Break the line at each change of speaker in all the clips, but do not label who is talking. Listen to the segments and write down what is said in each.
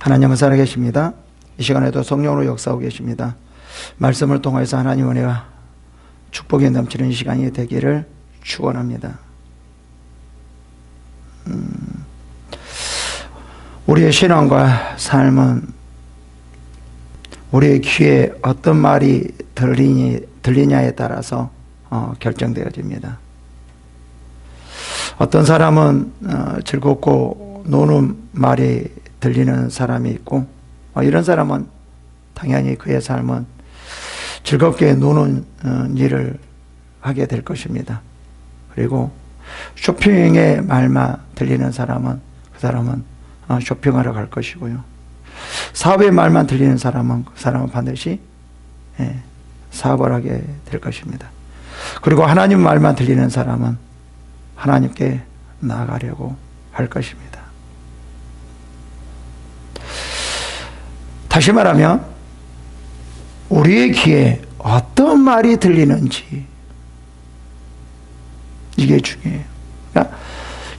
하나님은 살아계십니다. 이 시간에도 성령으로 역사하고 계십니다. 말씀을 통해서 하나님 은혜가 축복이 넘치는 시간이 되기를 축원합니다. 우리의 신앙과 삶은 우리의 귀에 어떤 말이 들리냐에 따라서 결정되어집니다. 어떤 사람은 즐겁고 노는 말이 들리는 사람이 있고, 이런 사람은 당연히 그의 삶은 즐겁게 노는 일을 하게 될 것입니다. 그리고 쇼핑의 말만 들리는 사람은 그 사람은 쇼핑하러 갈 것이고요. 사업의 말만 들리는 사람은 그 사람은 반드시 사업을 하게 될 것입니다. 그리고 하나님 말만 들리는 사람은 하나님께 나아가려고 할 것입니다. 다시 말하면 우리의 귀에 어떤 말이 들리는지, 이게 중요해요. 그러니까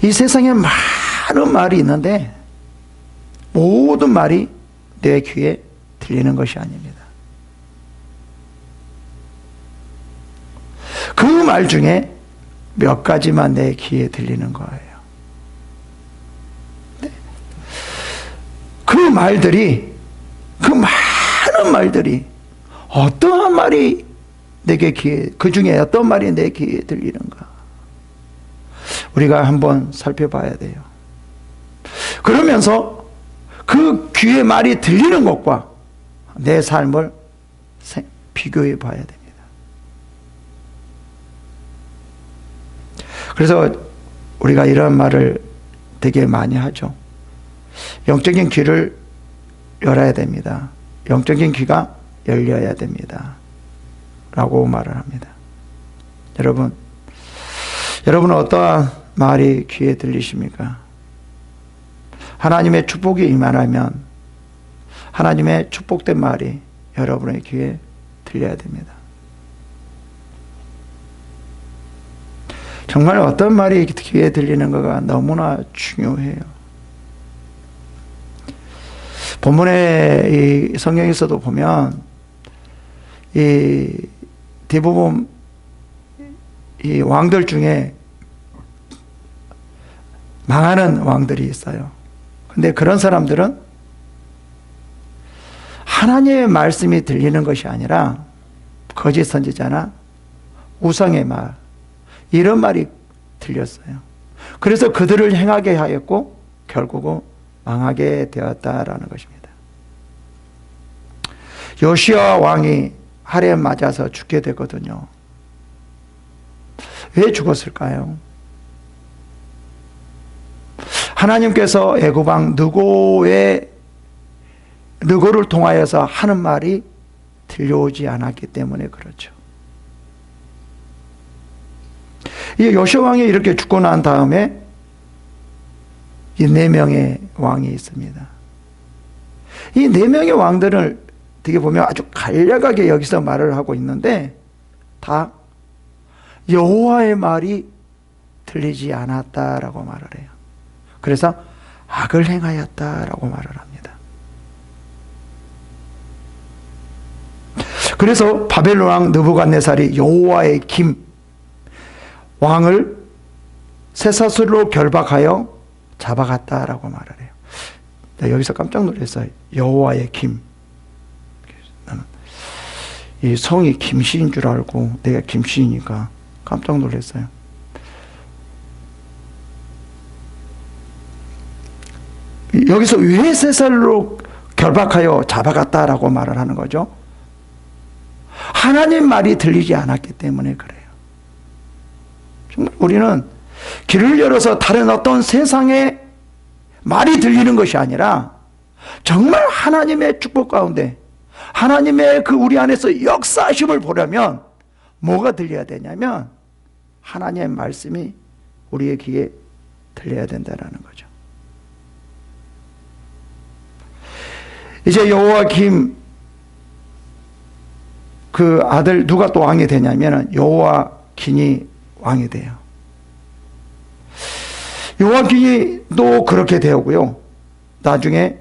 이 세상에 많은 말이 있는데 모든 말이 내 귀에 들리는 것이 아닙니다. 그 말 중에 몇 가지만 내 귀에 들리는 거예요. 그 말들이, 그 많은 말들이 어떠한 말이 내게 그 중에 어떤 말이 내 귀에 들리는가, 우리가 한번 살펴봐야 돼요. 그러면서 그 귀에 말이 들리는 것과 내 삶을 비교해 봐야 됩니다. 그래서 우리가 이런 말을 되게 많이 하죠. 영적인 귀를 열어야 됩니다. 영적인 귀가 열려야 됩니다. 라고 말을 합니다. 여러분은 어떠한 말이 귀에 들리십니까? 하나님의 축복이 임하려면 하나님의 축복된 말이 여러분의 귀에 들려야 됩니다. 정말 어떤 말이 귀에 들리는가가 너무나 중요해요. 본문의 이 성경에서도 보면 대부분 이 왕들 중에 망하는 왕들이 있어요. 근데 그런 사람들은 하나님의 말씀이 들리는 것이 아니라 거짓 선지자나 우상의 말, 이런 말이 들렸어요. 그래서 그들을 행하게 하였고 결국은 망하게 되었다라는 것입니다. 요시야 왕이 활에 맞아서 죽게 되거든요. 왜 죽었을까요? 하나님께서 애굽 왕 느고를 통하여서 하는 말이 들려오지 않았기 때문에 그렇죠. 이 요시야 왕이 이렇게 죽고 난 다음에 이 4명의 왕이 있습니다. 이 4명의 왕들을 어떻게 보면 아주 간략하게 여기서 말을 하고 있는데 다 여호와의 말이 들리지 않았다라고 말을 해요. 그래서 악을 행하였다라고 말을 합니다. 그래서 바벨론 왕 느부갓네살이 여호와의 김 왕을 쇠사슬로 결박하여 잡아갔다라고 말을 해요. 여기서 깜짝 놀랐어요. 여호와의 김. 나는 이 성이 김씨인 줄 알고 내가 김씨이니까 깜짝 놀랐어요. 여기서 왜 쇠사슬로 결박하여 잡아갔다라고 말을 하는 거죠? 하나님 말이 들리지 않았기 때문에 그래요. 정말 우리는 귀를 열어서 다른 어떤 세상의 말이 들리는 것이 아니라 정말 하나님의 축복 가운데 하나님의 그 우리 안에서 역사하심을 보려면 뭐가 들려야 되냐면 하나님의 말씀이 우리의 귀에 들려야 된다는 거죠. 이제 여호와김 그 아들 누가 또 왕이 되냐면 여호와긴이 왕이 돼요. 여호와긴이 또 그렇게 되었고요. 나중에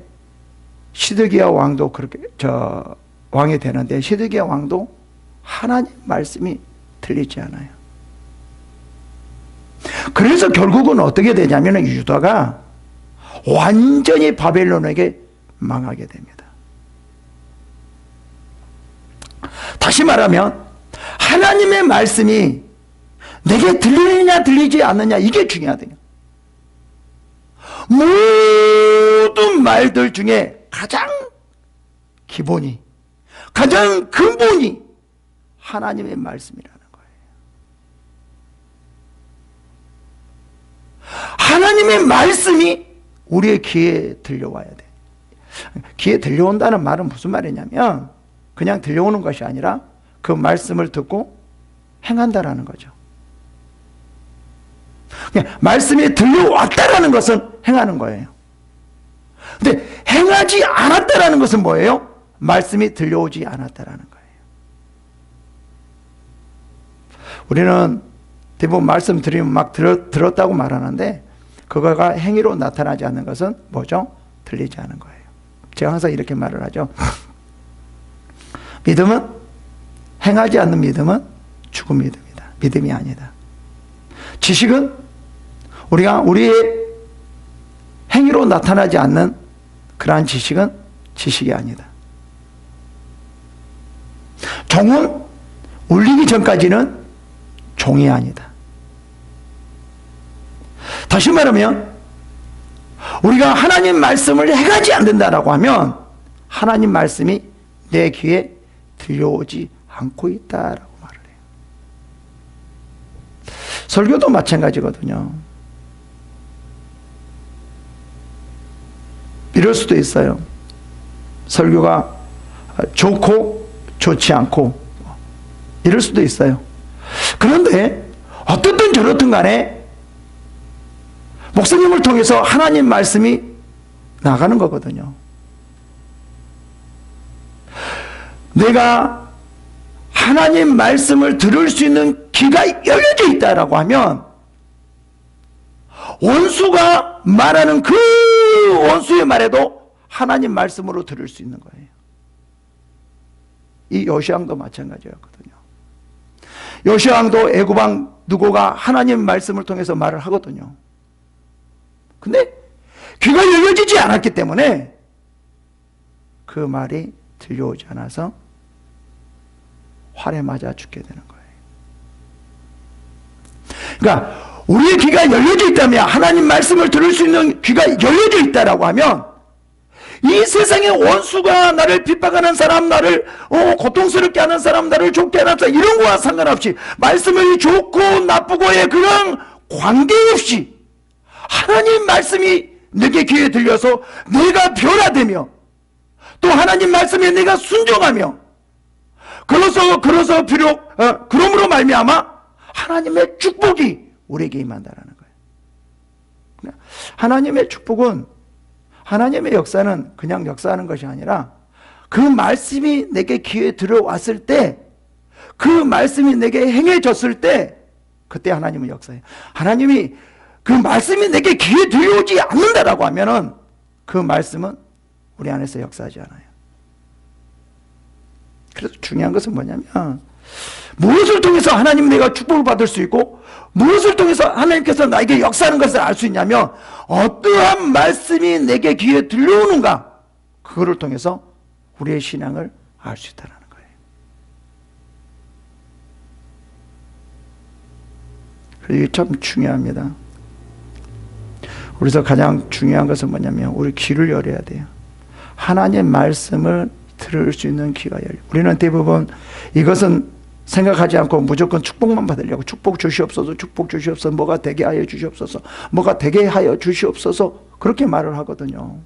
시드기야 왕도 그렇게 왕이 되는데 시드기야 왕도 하나님 말씀이 들리지 않아요. 그래서 결국은 어떻게 되냐면 유다가 완전히 바벨론에게 망하게 됩니다. 다시 말하면 하나님의 말씀이 내게 들리느냐 들리지 않느냐 이게 중요하대요. 모든 말들 중에 가장 기본이, 가장 근본이 하나님의 말씀이라는 거예요. 하나님의 말씀이 우리의 귀에 들려와야 돼. 귀에 들려온다는 말은 무슨 말이냐면 그냥 들려오는 것이 아니라 그 말씀을 듣고 행한다라는 거죠. 말씀이 들려왔다라는 것은 행하는 거예요. 근데 행하지 않았다라는 것은 뭐예요? 말씀이 들려오지 않았다라는 거예요. 우리는 대부분 말씀 들으면 막 들었다고 말하는데 그거가 행위로 나타나지 않는 것은 뭐죠? 들리지 않은 거예요. 제가 항상 이렇게 말을 하죠. 믿음은, 행하지 않는 믿음은 죽은 믿음이다. 믿음이 아니다. 지식은 우리의 행위로 나타나지 않는 그러한 지식은 지식이 아니다. 종은 울리기 전까지는 종이 아니다. 다시 말하면 우리가 하나님 말씀을 행하지 않는다라고 하면 하나님 말씀이 내 귀에 들려오지 않고 있다라고 말을 해요. 설교도 마찬가지거든요. 이럴 수도 있어요. 설교가 좋고 좋지 않고 이럴 수도 있어요. 그런데 어떻든 저렇든 간에 목사님을 통해서 하나님 말씀이 나가는 거거든요. 내가 하나님 말씀을 들을 수 있는 귀가 열려져 있다라고 하면 원수가 말하는 그 원수의 말에도 하나님 말씀으로 들을 수 있는 거예요. 이 요시왕도 마찬가지였거든요. 요시왕도 애굽왕 누고가 하나님 말씀을 통해서 말을 하거든요. 근데 귀가 열려지지 않았기 때문에 그 말이 들려오지 않아서 활에 맞아 죽게 되는 거예요. 그러니까 우리의 귀가 열려져 있다면, 하나님 말씀을 들을 수 있는 귀가 열려져 있다라고 하면 이 세상의 원수가 나를 핍박하는 사람, 나를 고통스럽게 하는 사람, 나를 좋게 하는 사람, 이런 거와 상관없이 말씀을 좋고 나쁘고의 그런 관계없이 하나님 말씀이 내게 귀에 들려서 내가 변화되며 또 하나님 말씀에 내가 순종하며 그래서 비록 그러므로 말미암아 하나님의 축복이 우리에게 임한다라는 거예요. 하나님의 축복은, 하나님의 역사는 그냥 역사하는 것이 아니라 그 말씀이 내게 귀에 들어왔을 때, 그 말씀이 내게 행해졌을 때 그때 하나님은 역사해요. 하나님이 그 말씀이 내게 귀에 들려오지 않는다라고 하면은 그 말씀은 우리 안에서 역사하지 않아요. 그래서 중요한 것은 뭐냐면 무엇을 통해서 하나님 내가 축복을 받을 수 있고 무엇을 통해서 하나님께서 나에게 역사하는 것을 알 수 있냐면 어떠한 말씀이 내게 귀에 들려오는가, 그거를 통해서 우리의 신앙을 알 수 있다는 거예요. 이게 참 중요합니다. 그래서 가장 중요한 것은 뭐냐면 우리 귀를 열어야 돼요. 하나님의 말씀을 들을 수 있는 귀가 열려. 우리는 대부분 이것은 생각하지 않고 무조건 축복만 받으려고, 축복 주시옵소서, 축복 주시옵소서, 뭐가 되게 하여 주시옵소서, 뭐가 되게 하여 주시옵소서, 그렇게 말을 하거든요.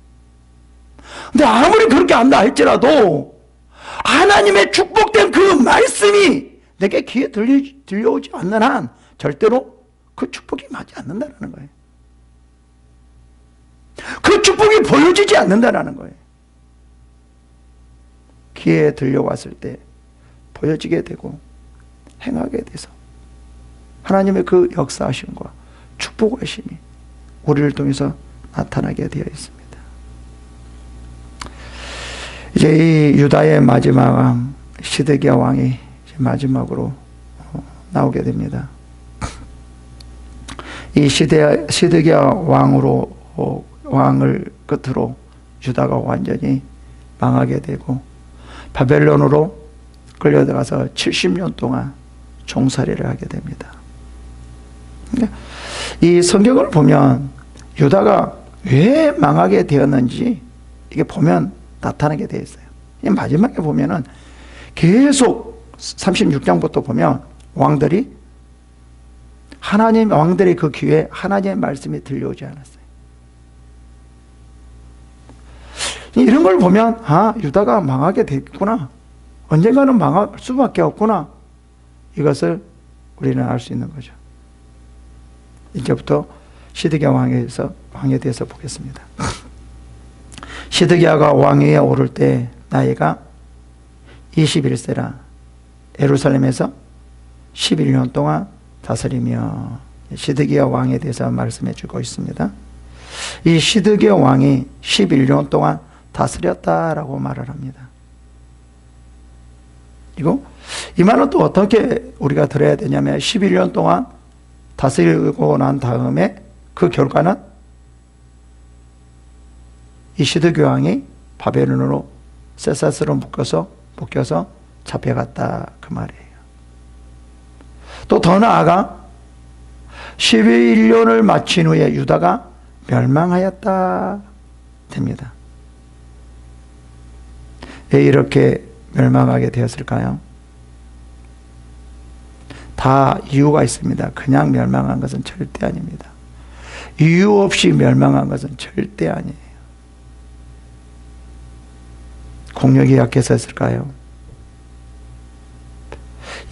근데 아무리 그렇게 한다 할지라도 하나님의 축복된 그 말씀이 내게 귀에 들려오지 않는 한 절대로 그 축복이 맞지 않는다는 거예요. 그 축복이 보여지지 않는다는 거예요. 귀에 들려왔을 때 보여지게 되고 행하게 돼서 하나님의 그 역사하심과 축복하심이 우리를 통해서 나타나게 되어 있습니다. 이제 이 유다의 마지막 왕 시드기야 왕이 마지막으로 나오게 됩니다. 이 시드기야 왕을 끝으로 유다가 완전히 망하게 되고 바벨론으로 끌려들어가서 70년 동안 종살이를 하게 됩니다. 이 성경을 보면 유다가 왜 망하게 되었는지 이게 보면 나타나게 되어 있어요. 마지막에 보면은 계속 36장부터 보면 왕들이 왕들의 그 귀에 하나님의 말씀이 들려오지 않았어요. 이런 걸 보면 유다가 망하게 됐구나, 언젠가는 망할 수밖에 없구나, 이것을 우리는 알 수 있는 거죠. 이제부터 시드기야 왕에 대해서 보겠습니다. 시드기야가 왕위에 오를 때 나이가 21세라 예루살렘에서 11년 동안 다스리며, 시드기야 왕에 대해서 말씀해 주고 있습니다. 이 시드기야 왕이 11년 동안 다스렸다라고 말을 합니다. 이 말은 또 어떻게 우리가 들어야 되냐면 11년 동안 다스리고 난 다음에 그 결과는 이 시드기야 왕이 바벨론으로 셋셋으로 묶여서 잡혀갔다, 그 말이에요. 또 더 나아가 11년을 마친 후에 유다가 멸망하였다 됩니다. 왜 이렇게 멸망하게 되었을까요? 다 이유가 있습니다. 그냥 멸망한 것은 절대 아닙니다. 이유 없이 멸망한 것은 절대 아니에요. 공력이 약해서였을까요?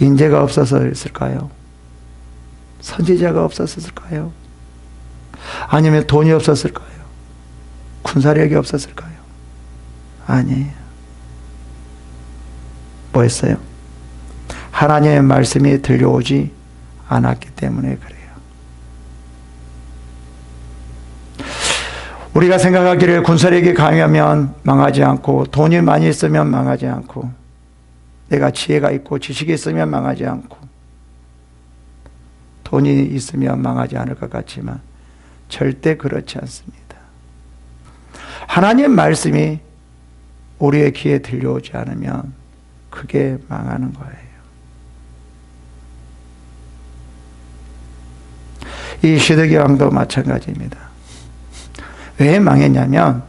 인재가 없어서였을까요? 선지자가 없었을까요? 아니면 돈이 없었을까요? 군사력이 없었을까요? 아니에요. 뭐였어요? 하나님의 말씀이 들려오지 않았기 때문에 그래요. 우리가 생각하기를 군사력이 강하면 망하지 않고, 돈이 많이 있으면 망하지 않고, 내가 지혜가 있고 지식이 있으면 망하지 않고, 돈이 있으면 망하지 않을 것 같지만 절대 그렇지 않습니다. 하나님의 말씀이 우리의 귀에 들려오지 않으면 그게 망하는 거예요. 이 시드기야 왕도 마찬가지입니다. 왜 망했냐면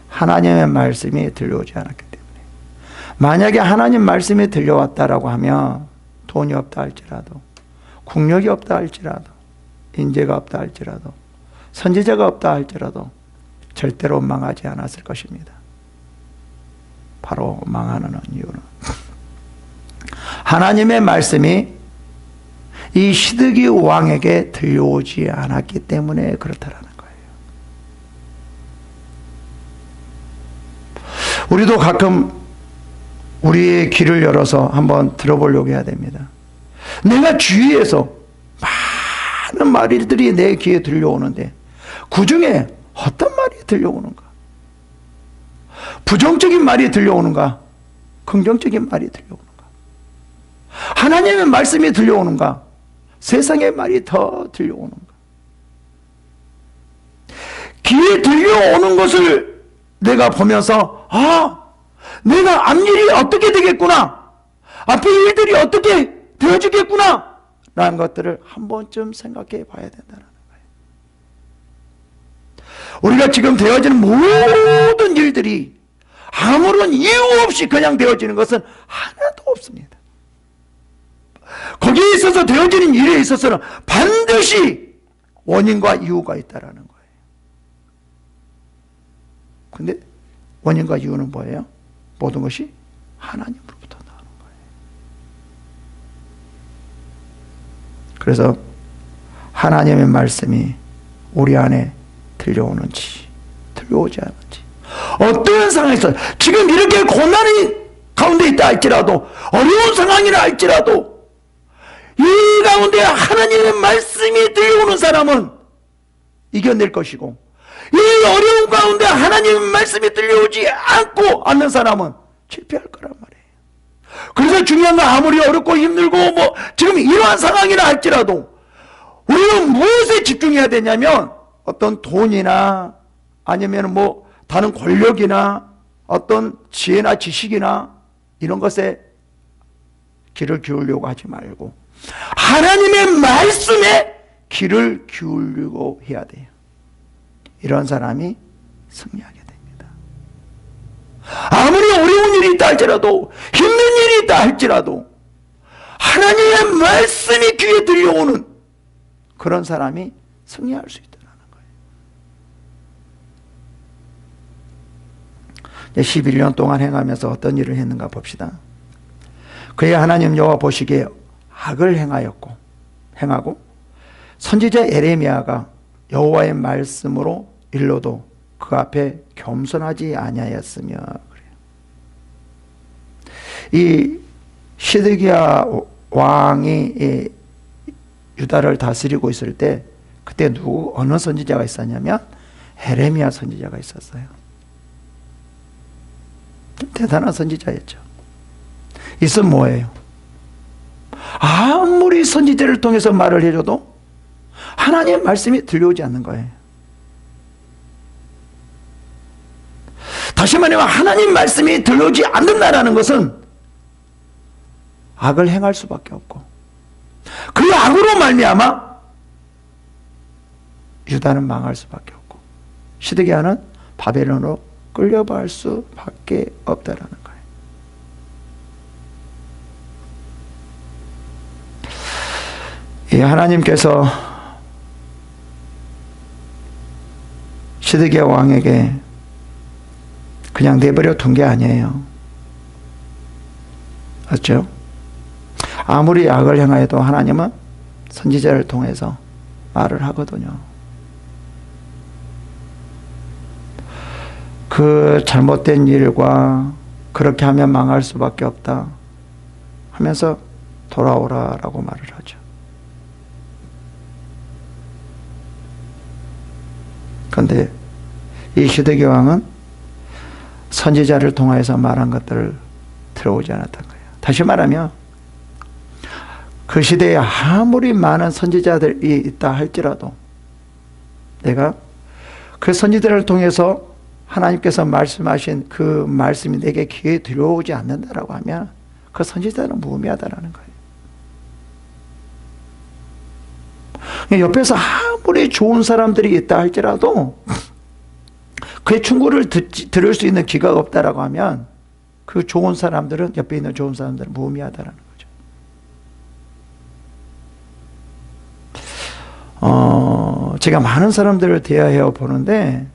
하나님의 말씀이 들려오지 않았기 때문에. 만약에 하나님 말씀이 들려왔다라고 하면 돈이 없다 할지라도, 국력이 없다 할지라도, 인재가 없다 할지라도, 선지자가 없다 할지라도 절대로 망하지 않았을 것입니다. 바로 망하는 이유는 하나님의 말씀이 이 시드기야 왕에게 들려오지 않았기 때문에 그렇다라는 거예요. 우리도 가끔 우리의 귀를 열어서 한번 들어보려고 해야 됩니다. 내가 주위에서 많은 말들이 내 귀에 들려오는데 그 중에 어떤 말이 들려오는가? 부정적인 말이 들려오는가? 긍정적인 말이 들려오는가? 하나님의 말씀이 들려오는가? 세상의 말이 더 들려오는가? 귀에 들려오는 것을 내가 보면서 내가 앞일이 어떻게 되겠구나, 앞에 일들이 어떻게 되어지겠구나 라는 것들을 한 번쯤 생각해 봐야 된다는 거예요. 우리가 지금 되어지는 모든 일들이 아무런 이유 없이 그냥 되어지는 것은 하나도 없습니다. 거기에 있어서 되어지는 일에 있어서는 반드시 원인과 이유가 있다는 거예요. 근데 원인과 이유는 뭐예요? 모든 것이 하나님으로부터 나오는 거예요. 그래서 하나님의 말씀이 우리 안에 들려오는지 들려오지 않은지, 어떤 상황에서 지금 이렇게 고난이 가운데 있다 할지라도, 어려운 상황이라 할지라도 이 가운데 하나님의 말씀이 들려오는 사람은 이겨낼 것이고, 이 어려운 가운데 하나님의 말씀이 들려오지 않는 사람은 실패할 거란 말이에요. 그래서 중요한 건 아무리 어렵고 힘들고 지금 이러한 상황이라 할지라도 우리는 무엇에 집중해야 되냐면 어떤 돈이나 아니면 다른 권력이나 어떤 지혜나 지식이나 이런 것에 귀를 기울이려고 하지 말고 하나님의 말씀에 귀를 기울이고 해야 돼요. 이런 사람이 승리하게 됩니다. 아무리 어려운 일이 있다 할지라도 힘든 일이 있다 할지라도 하나님의 말씀이 귀에 들려오는 그런 사람이 승리할 수 있다는 거예요. 11년 동안 행하면서 어떤 일을 했는가 봅시다. 그의 하나님 여호와 보시기에 악을 행하고 선지자 예레미야가 여호와의 말씀으로 일러도 그 앞에 겸손하지 아니하였으며 그래요. 이 시드기야 왕이 유다를 다스리고 있을 때 그때 어느 선지자가 있었냐면 예레미야 선지자가 있었어요. 대단한 선지자였죠. 있으면 뭐예요? 아무리 선지자를 통해서 말을 해줘도 하나님의 말씀이 들려오지 않는 거예요. 다시 말하면 하나님 말씀이 들려오지 않는다는 것은 악을 행할 수밖에 없고 그 악으로 말미암아 유다는 망할 수밖에 없고 시드기야는 바벨론으로 끌려갈 수밖에 없다라는 거예요. 이 하나님께서 시드기야 왕에게 그냥 내버려 둔 게 아니에요. 맞죠? 아무리 악을 행하여도 하나님은 선지자를 통해서 말을 하거든요. 그 잘못된 일과 그렇게 하면 망할 수밖에 없다 하면서 돌아오라라고 말을 하죠. 그런데 이 시드기야 왕은 선지자를 통해서 말한 것들을 들어오지 않았던 거예요. 다시 말하면 그 시대에 아무리 많은 선지자들이 있다 할지라도 내가 그 선지자를 통해서 하나님께서 말씀하신 그 말씀이 내게 귀에 들어오지 않는다라고 하면 그 선지자는 무의미하다라는 거예요. 옆에서 아무리 좋은 사람들이 있다 할지라도 그의 충고를 들을 수 있는 귀가 없다라고 하면 그 좋은 사람들은 옆에 있는 좋은 사람들은 무의미하다라는 거죠. 제가 많은 사람들을 대하여 보는데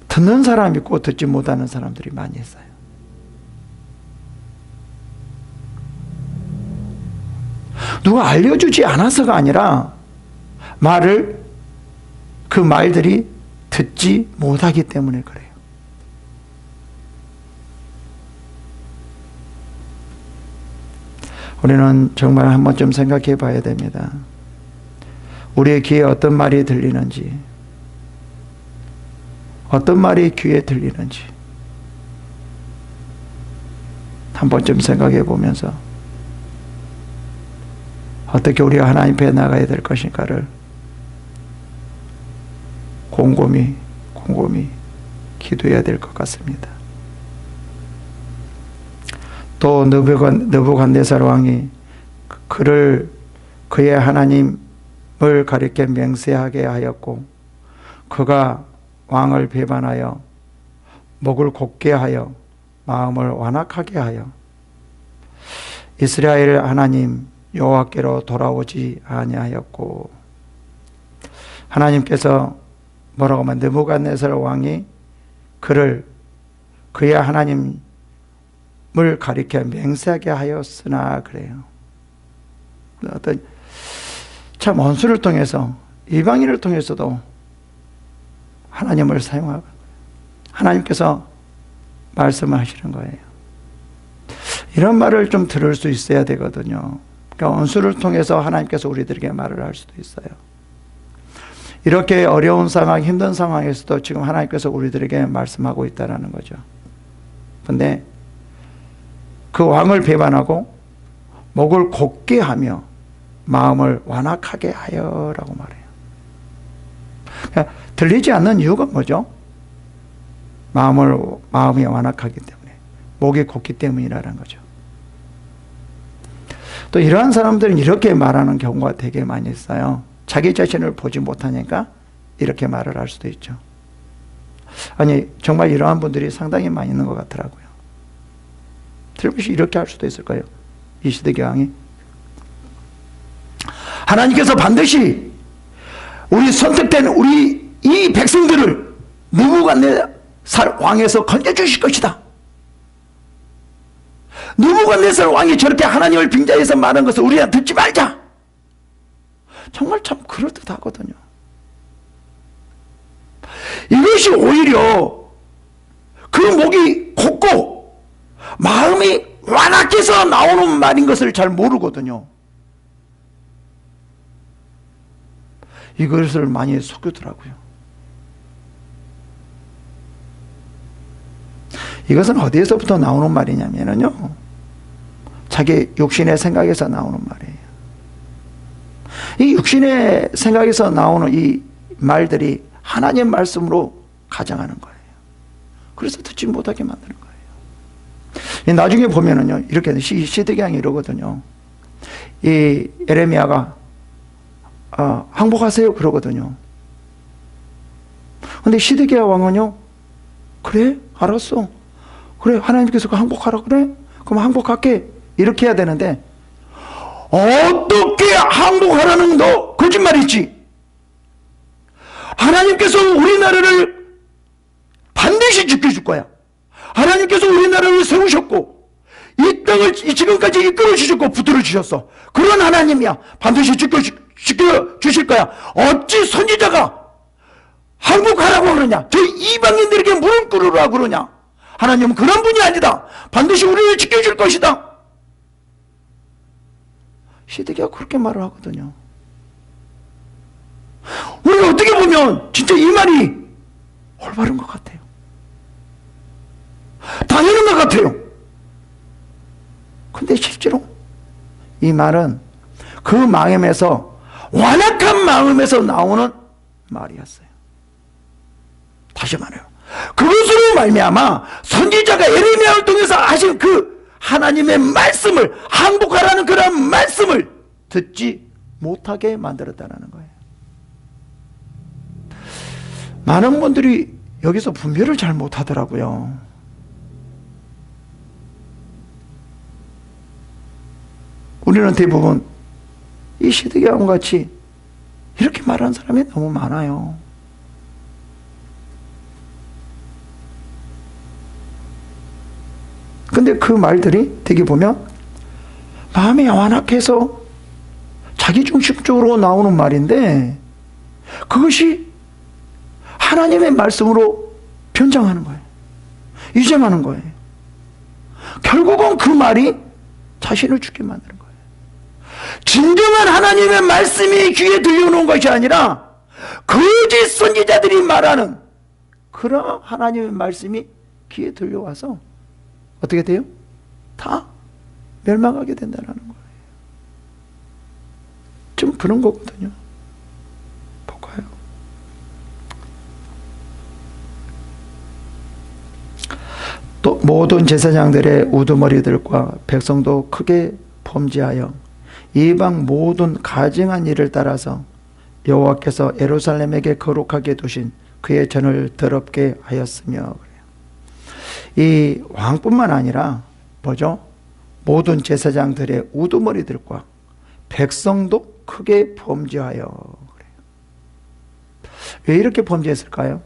듣는 사람이 있고 듣지 못하는 사람들이 많이 있어요. 누가 알려주지 않아서가 아니라 그 말들이 듣지 못하기 때문에 그래요. 우리는 정말 한 번쯤 생각해 봐야 됩니다. 우리의 귀에 어떤 말이 들리는지, 어떤 말이 귀에 들리는지 한 번쯤 생각해 보면서 어떻게 우리가 하나님 앞에 나가야 될 것인가를 곰곰이 기도해야 될 것 같습니다. 또 느부갓네살 왕이 그의 하나님을 가리켜 맹세하게 하였고 그가 왕을 배반하여 목을 곧게 하여 마음을 완악하게 하여 이스라엘 하나님 여호와께로 돌아오지 아니하였고 하나님께서 뭐라고 하면 느부갓네살 왕이 그의 하나님을 가리켜 맹세하게 하였으나 그래요. 어떤 참 원수를 통해서 이방인을 통해서도 하나님을 사용하고 하나님께서 말씀을 하시는 거예요. 이런 말을 좀 들을 수 있어야 되거든요. 그러니까 원수를 통해서 하나님께서 우리들에게 말을 할 수도 있어요. 이렇게 어려운 상황, 힘든 상황에서도 지금 하나님께서 우리들에게 말씀하고 있다는 거죠. 근데 그 왕을 배반하고 목을 곧게 하며 마음을 완악하게 하여라고 말해요. 그러니까 들리지 않는 이유가 뭐죠? 마음이 완악하기 때문에, 목이 곧기 때문이라는 거죠. 또 이러한 사람들은 이렇게 말하는 경우가 되게 많이 있어요. 자기 자신을 보지 못하니까 이렇게 말을 할 수도 있죠. 아니, 정말 이러한 분들이 상당히 많이 있는 것 같더라고요. 틀림없이 이렇게 할 수도 있을 거예요. 이 시드기야 왕이. 하나님께서 반드시 우리 선택된 우리 이 백성들을 느부갓네살 왕에서 건져주실 것이다. 느부갓네살 왕이 저렇게 하나님을 빙자해서 말한 것을 우리가 듣지 말자. 정말 참 그럴듯하거든요. 이것이 오히려 그 목이 곧고 마음이 완악해서 나오는 말인 것을 잘 모르거든요. 이것을 많이 속이더라고요. 이것은 어디에서부터 나오는 말이냐면요, 자기 육신의 생각에서 나오는 말이에요. 이 육신의 생각에서 나오는 이 말들이 하나님 말씀으로 가장하는 거예요. 그래서 듣지 못하게 만드는 거예요. 나중에 보면은요, 이렇게 시드기야왕이 이러거든요. 이 에레미야가 항복하세요 그러거든요. 근데 시드기야 왕은요, 그래 알았어, 그래 하나님께서 항복하라 그래, 그럼 항복할게, 이렇게 해야 되는데, 어떻게 항복하라는 너 거짓말이지. 하나님께서 우리나라를 반드시 지켜줄 거야. 하나님께서 우리나라를 세우셨고 이 땅을 지금까지 이끌어 주셨고 붙들어 주셨어. 그런 하나님이야. 반드시 지켜주실 거야. 어찌 선지자가 항복하라고 그러냐, 저 이방인들에게 무릎 꿇으라고 그러냐. 하나님은 그런 분이 아니다. 반드시 우리를 지켜줄 것이다. 시드기야 그렇게 말을 하거든요. 우리가 어떻게 보면 진짜 이 말이 올바른 것 같아요. 당연한 것 같아요. 근데 실제로 이 말은 그 마음에서, 완악한 마음에서 나오는 말이었어요. 다시 말해요. 그것으로 말미암아 선지자가 예레미야를 통해서 하신 그 하나님의 말씀을, 항복하라는 그런 말씀을 듣지 못하게 만들었다는 거예요. 많은 분들이 여기서 분별을 잘 못하더라고요. 우리는 대부분 이 시드기야 왕 같이 이렇게 말하는 사람이 너무 많아요. 근데 그 말들이 되게 보면 마음이 완악해서 자기중심적으로 나오는 말인데, 그것이 하나님의 말씀으로 변장하는 거예요. 위장하는 거예요. 결국은 그 말이 자신을 죽게 만드는 거예요. 진정한 하나님의 말씀이 귀에 들려오는 것이 아니라 거짓 선지자들이 말하는 그런 하나님의 말씀이 귀에 들려와서 어떻게 돼요? 다 멸망하게 된다는 거예요. 좀 그런 거거든요. 볼까요? 또 모든 제사장들의 우두머리들과 백성도 크게 범죄하여 이방 모든 가증한 일을 따라서 여호와께서 예루살렘에게 거룩하게 두신 그의 전을 더럽게 하였으며, 이 왕뿐만 아니라 뭐죠? 모든 제사장들의 우두머리들과 백성도 크게 범죄하여 그래요. 왜 이렇게 범죄했을까요?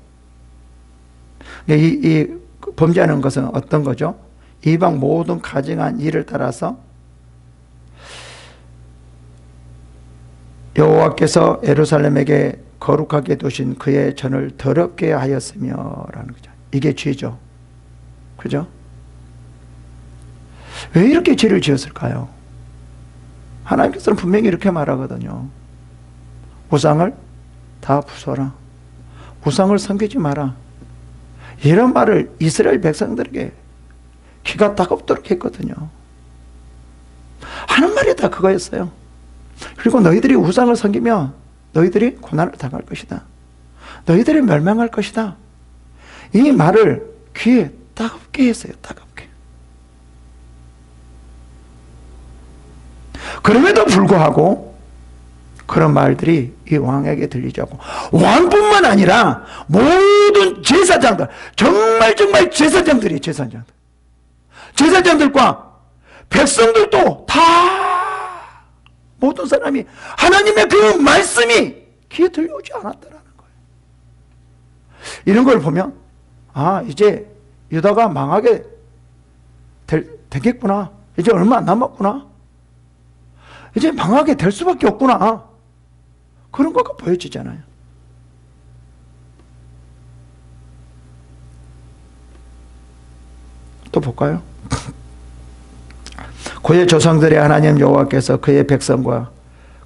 이 범죄하는 것은 어떤 거죠? 이방 모든 가증한 일을 따라서 여호와께서 예루살렘에게 거룩하게 두신 그의 전을 더럽게 하였으며 라는 거죠. 이게 죄죠. 그죠? 왜 이렇게 죄를 지었을까요? 하나님께서는 분명히 이렇게 말하거든요. 우상을 다 부숴라. 우상을 섬기지 마라. 이런 말을 이스라엘 백성들에게 귀가 따갑도록 했거든요. 하는 말이 다 그거였어요. 그리고 너희들이 우상을 섬기면 너희들이 고난을 당할 것이다. 너희들이 멸망할 것이다. 이 말을 귀에 따갑게 했어요. 따갑게. 그럼에도 불구하고 그런 말들이 이 왕에게 들리지 않고, 왕뿐만 아니라 모든 제사장들, 정말 제사장들이 제사장들과 백성들도 다 모든 사람이 하나님의 그 말씀이 귀에 들려오지 않았다라는 거예요. 이런 걸 보면 이제 유다가 망하게 되겠구나. 이제 얼마 안 남았구나. 이제 망하게 될 수밖에 없구나. 그런 거가 보여지잖아요. 또 볼까요? 그의 조상들의 하나님 여호와께서 그의 백성과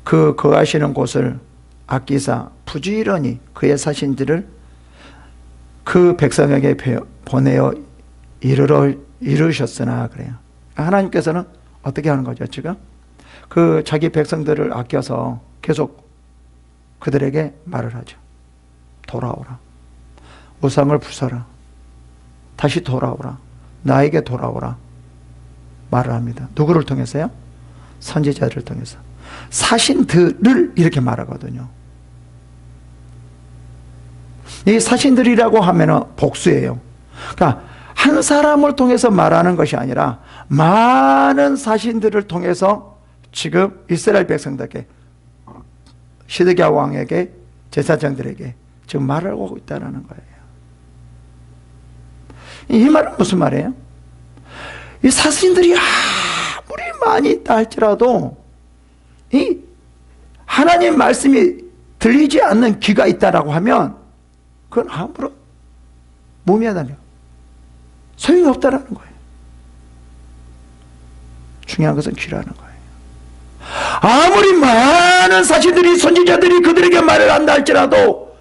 그 거하시는 곳을 아끼사 부지런히 그의 사신들을 그 백성에게 보내어 이루셨으나 그래요. 하나님께서는 어떻게 하는 거죠? 지금 그 자기 백성들을 아껴서 계속 그들에게 말을 하죠. 돌아오라. 우상을 부숴라. 다시 돌아오라. 나에게 돌아오라. 말을 합니다. 누구를 통해서요? 선지자들을 통해서. 사신들을 이렇게 말하거든요. 이 사신들이라고 하면은 복수예요. 그러니까 한 사람을 통해서 말하는 것이 아니라 많은 사신들을 통해서 지금 이스라엘 백성들에게, 시드기야 왕에게, 제사장들에게 지금 말을 하고 있다는 거예요. 이 말은 무슨 말이에요? 이 사신들이 아무리 많이 있다 할지라도 이 하나님 말씀이 들리지 않는 귀가 있다라고 하면 그건 아무런 무미하다며 소용이 없다라는 거예요. 중요한 것은 귀라는 거예요. 아무리 많은 사신들이, 선지자들이 그들에게 말을 한다 할지라도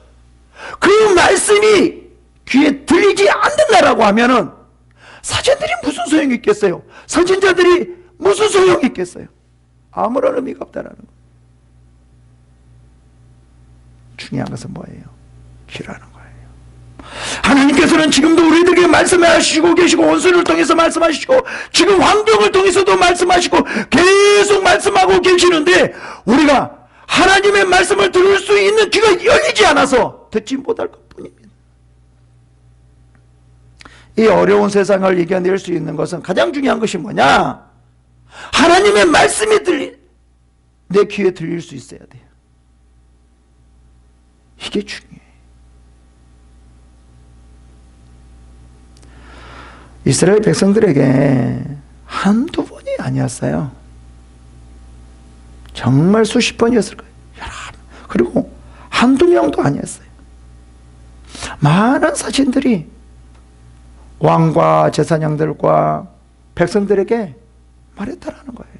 그 말씀이 귀에 들리지 않는다라고 하면은 사신들이 무슨 소용이 있겠어요? 선지자들이 무슨 소용이 있겠어요? 아무런 의미가 없다라는 거예요. 중요한 것은 뭐예요? 귀라는 거예요. 하나님께서는 지금도 우리들에게 말씀하시고 계시고, 원수를 통해서 말씀하시고, 지금 환경을 통해서도 말씀하시고, 계속 말씀하고 계시는데 우리가 하나님의 말씀을 들을 수 있는 귀가 열리지 않아서 듣지 못할 것뿐입니다. 이 어려운 세상을 이겨낼 수 있는 것은 가장 중요한 것이 뭐냐? 하나님의 말씀이 내 귀에 들릴 수 있어야 돼요. 이게 중요해요. 이스라엘 백성들에게 한두 번이 아니었어요. 정말 수십 번이었을 거예요. 그리고 한두 명도 아니었어요. 많은 사신들이 왕과 제사장들과 백성들에게 말했다라는 거예요.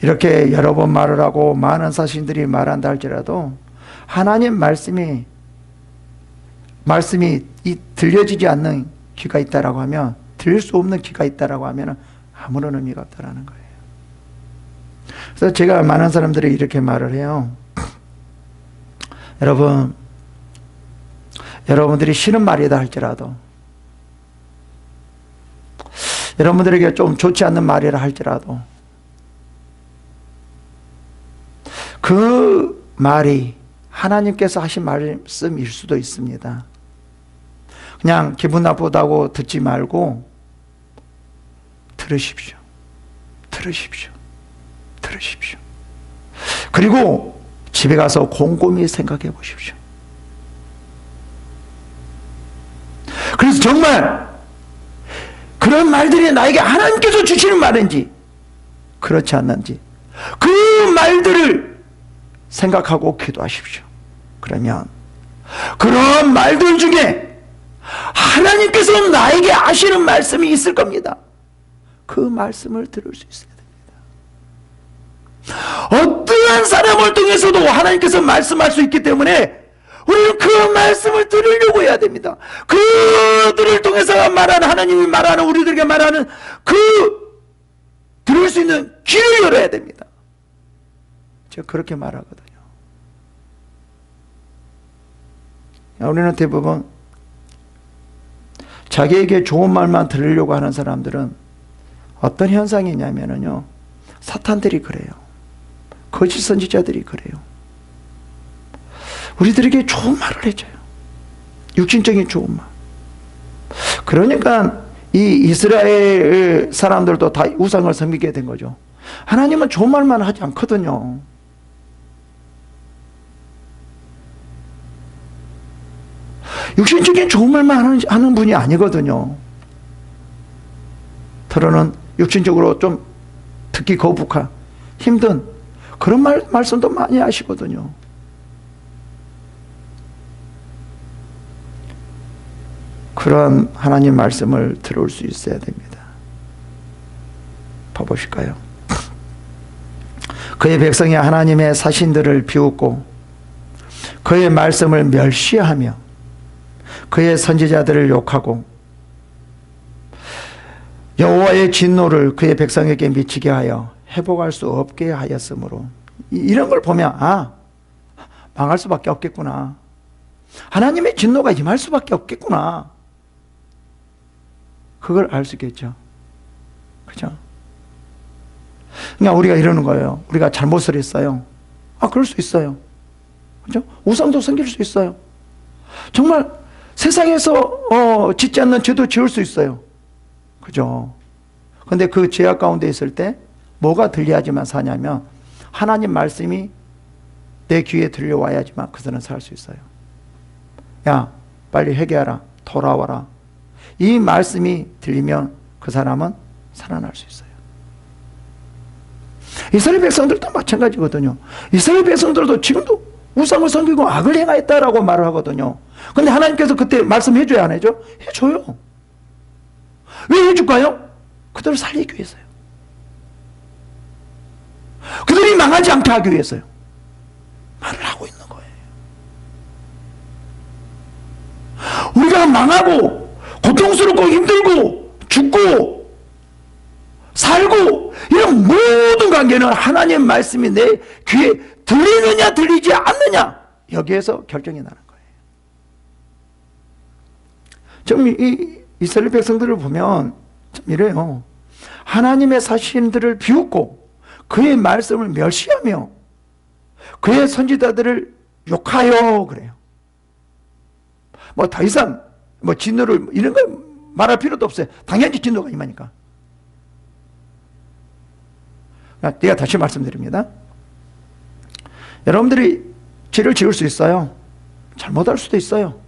이렇게 여러 번 말을 하고 많은 사신들이 말한다 할지라도 하나님 말씀이 들려지지 않는 귀가 있다라고 하면, 들릴 수 없는 귀가 있다라고 하면 아무런 의미가 없다라는 거예요. 그래서 제가 많은 사람들이 이렇게 말을 해요. 여러분들이 싫은 말이다 할지라도, 여러분들에게 좀 좋지 않는 말이라 할지라도 그 말이 하나님께서 하신 말씀일 수도 있습니다. 그냥 기분 나쁘다고 듣지 말고 들으십시오. 그리고 집에 가서 곰곰이 생각해 보십시오. 그래서 정말 그런 말들이 나에게 하나님께서 주시는 말인지 그렇지 않는지 그 말들을 생각하고 기도하십시오. 그러면 그런 말들 중에 하나님께서 나에게 하시는 말씀이 있을 겁니다. 그 말씀을 들을 수 있어야 됩니다. 어떠한 사람을 통해서도 하나님께서 말씀할 수 있기 때문에 우리는 그 말씀을 들으려고 해야 됩니다. 그들을 통해서 말하는, 하나님이 말하는, 우리들에게 말하는 들을 수 있는 귀를 열어야 됩니다. 제가 그렇게 말하거든요. 우리는 대부분 자기에게 좋은 말만 들으려고 하는 사람들은 어떤 현상이 있냐면요, 사탄들이 그래요. 거짓 선지자들이 그래요. 우리들에게 좋은 말을 해줘요. 육신적인 좋은 말. 그러니까 이 이스라엘 사람들도 다 우상을 섬기게 된 거죠. 하나님은 좋은 말만 하지 않거든요. 육신적인 좋은 말만 하는 분이 아니거든요. 더러는 육신적으로 좀 듣기 거북한, 힘든 그런 말씀도 많이 하시거든요. 그런 하나님 말씀을 들을 수 있어야 됩니다. 봐보실까요? 그의 백성이 하나님의 사신들을 비웃고 그의 말씀을 멸시하며 그의 선지자들을 욕하고 여호와의 진노를 그의 백성에게 미치게 하여 회복할 수 없게 하였으므로, 이런 걸 보면 망할 수밖에 없겠구나. 하나님의 진노가 임할 수밖에 없겠구나. 그걸 알 수 있겠죠. 그죠? 그러니까 우리가 이러는 거예요. 우리가 잘못을 했어요. 그럴 수 있어요. 그죠? 우상도 섬길 수 있어요. 정말 세상에서 짓지 않는 죄도 지을 수 있어요. 그죠? 근데 그 죄악 가운데 있을 때 뭐가 들려야지만 사냐면 하나님 말씀이 내 귀에 들려와야지만 그 사람은 살 수 있어요. 야, 빨리 회개하라. 돌아와라. 이 말씀이 들리면 그 사람은 살아날 수 있어요. 이스라엘 백성들도 마찬가지거든요. 이스라엘 백성들도 지금도 우상을 섬기고 악을 행하였다라고 말을 하거든요. 근데 하나님께서 그때 말씀해줘야 안 해줘? 해줘요. 왜 해줄까요? 그들을 살리기 위해서요. 그들이 망하지 않게 하기 위해서요. 말을 하고 있는 거예요. 우리가 망하고 고통스럽고 힘들고 죽고 살고 이런 모든 관계는 하나님 말씀이 내 귀에 들리느냐 들리지 않느냐, 여기에서 결정이 나는 거예요. 좀 이 이스라엘 백성들을 보면 좀 이래요. 하나님의 사신들을 비웃고 그의 말씀을 멸시하며 그의 선지자들을 욕하여 그래요. 뭐 더 이상 진노를 이런 거 말할 필요도 없어요. 당연히 진노가 임하니까. 제가 다시 말씀드립니다. 여러분들이 죄를 지을 수 있어요. 잘못할 수도 있어요.